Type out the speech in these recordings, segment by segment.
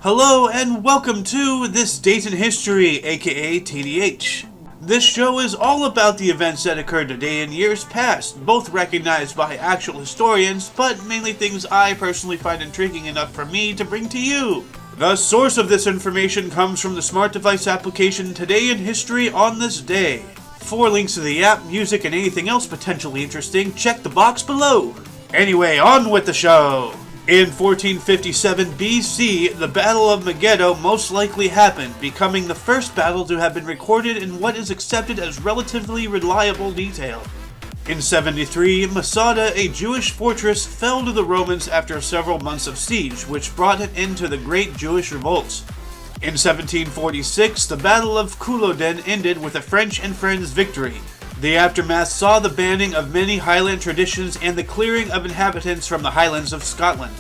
Hello and welcome to This Date in History, aka T.D.H. This show is all about the events that occurred today in years past, both recognized by actual historians, but mainly things I personally find intriguing enough for me to bring to you. The source of this information comes from the smart device application Today in History on this day. For links to the app, music, and anything else potentially interesting, check the box below. Anyway, on with the show! In 1457 BC, the Battle of Megiddo most likely happened, becoming the first battle to have been recorded in what is accepted as relatively reliable detail. In 73, Masada, a Jewish fortress, fell to the Romans after several months of siege, which brought an end to the Great Jewish Revolt. In 1746, the Battle of Culloden ended with a French and Friends victory. The aftermath saw the banning of many Highland traditions and the clearing of inhabitants from the Highlands of Scotland.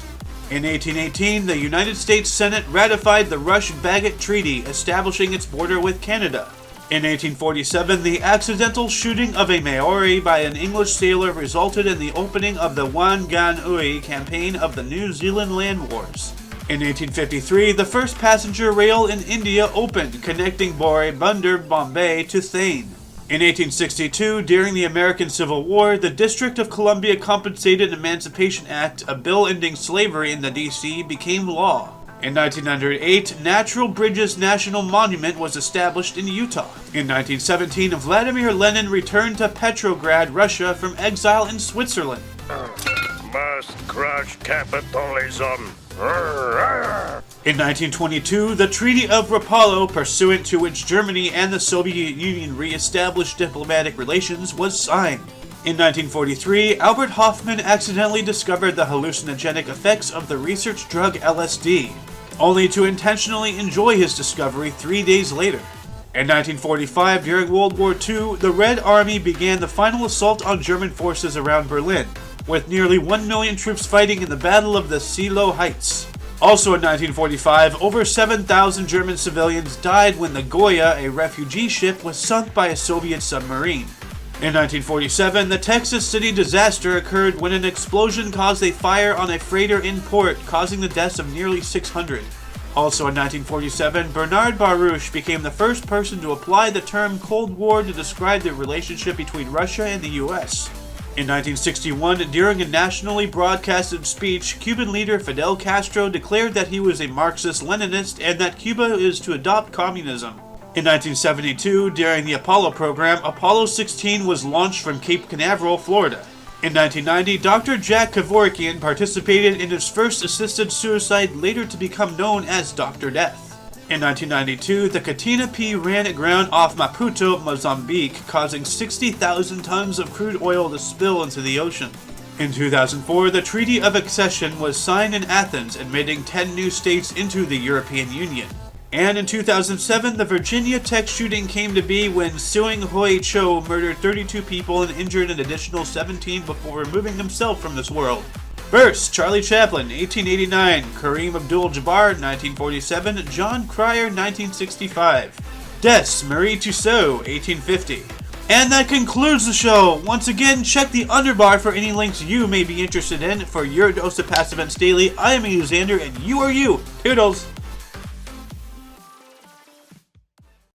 In 1818, the United States Senate ratified the Rush-Bagot Treaty, establishing its border with Canada. In 1847, the accidental shooting of a Maori by an English sailor resulted in the opening of the Wanganui campaign of the New Zealand Land Wars. In 1853, the first passenger rail in India opened, connecting Bori-Bunder, Bombay to Thane. In 1862, during the American Civil War, the District of Columbia Compensated Emancipation Act, a bill ending slavery in the D.C., became law. In 1908, Natural Bridges National Monument was established in Utah. In 1917, Vladimir Lenin returned to Petrograd, Russia, from exile in Switzerland. Must crush capitalism. In 1922, the Treaty of Rapallo, pursuant to which Germany and the Soviet Union re-established diplomatic relations, was signed. In 1943, Albert Hofmann accidentally discovered the hallucinogenic effects of the research drug LSD, only to intentionally enjoy his discovery 3 days later. In 1945, during World War II, the Red Army began the final assault on German forces around Berlin, with nearly 1 million troops fighting in the Battle of the Seelow Heights. Also in 1945, over 7,000 German civilians died when the Goya, a refugee ship, was sunk by a Soviet submarine. In 1947, the Texas City disaster occurred when an explosion caused a fire on a freighter in port, causing the deaths of nearly 600. Also in 1947, Bernard Baruch became the first person to apply the term Cold War to describe the relationship between Russia and the US. In 1961, during a nationally broadcasted speech, Cuban leader Fidel Castro declared that he was a Marxist-Leninist and that Cuba is to adopt communism. In 1972, during the Apollo program, Apollo 16 was launched from Cape Canaveral, Florida. In 1990, Dr. Jack Kevorkian participated in his first assisted suicide, later to become known as Dr. Death. In 1992, the Katina P ran aground off Maputo, Mozambique, causing 60,000 tons of crude oil to spill into the ocean. In 2004, the Treaty of Accession was signed in Athens, admitting 10 new states into the European Union. And in 2007, the Virginia Tech shooting came to be when Seung Hoi Cho murdered 32 people and injured an additional 17 before removing himself from this world. Births: Charlie Chaplin, 1889, Kareem Abdul-Jabbar, 1947, John Cryer, 1965. Deaths: Marie Tussaud, 1850. And that concludes the show. Once again, check the underbar for any links you may be interested in. For your dose of past events daily, I am Xander, and you are you. Toodles!